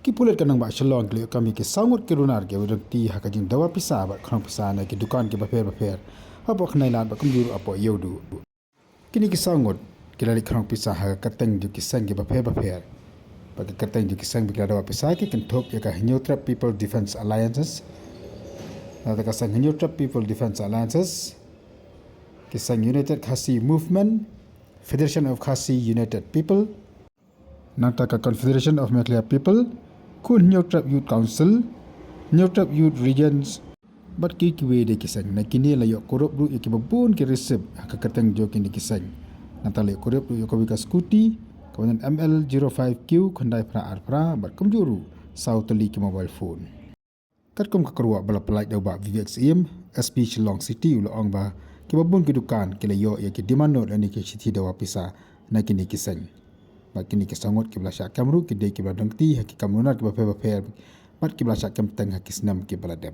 Ki Pulit kanang ba shalong kli kami ki sangut ki Runar ke berhenti hakajing Dawa Pisa bat khang Pisa na ki dukan ki baper apa khnai lan ba kumjuru apo Ïewduh kini ki sangut ki lali khang Pisa ha Kyrteng ju ki Seng ki baper bagi Kyrteng ju ki Seng bi Dawa Pisa ki kenthop ya ka Ïewduh People Defense Alliances na ka Seng Ïewduh People Defense Alliances ki Seng United Khasi Movement, Federation of Khasi United People, nang ka Confederation of Meklia People, kun Ïewduh Youth Council, Ïewduh Youth Regions, bat ki we de ki Seng na kini la yo korup ru ki babun ki resep ka Kyrteng jo kini ki Seng na ta le korup ru ko ka skuti kemudian ML05Q khandai pra bat kumjuru sau Tylli ki mobile phone kat kum ka kerwa bala pelai dau ba VXM SP Shillong City ulo ong ba ki babun ki dukan ki la yo ya ki dimano la ni ki city Dawa Pisa na kini ki Seng ba kini ki sangot ki bala sya kamru ki de ki bala dangti ha ki kamuna ki ba bat ki bala sya kam teng ha ki snam ki bala dep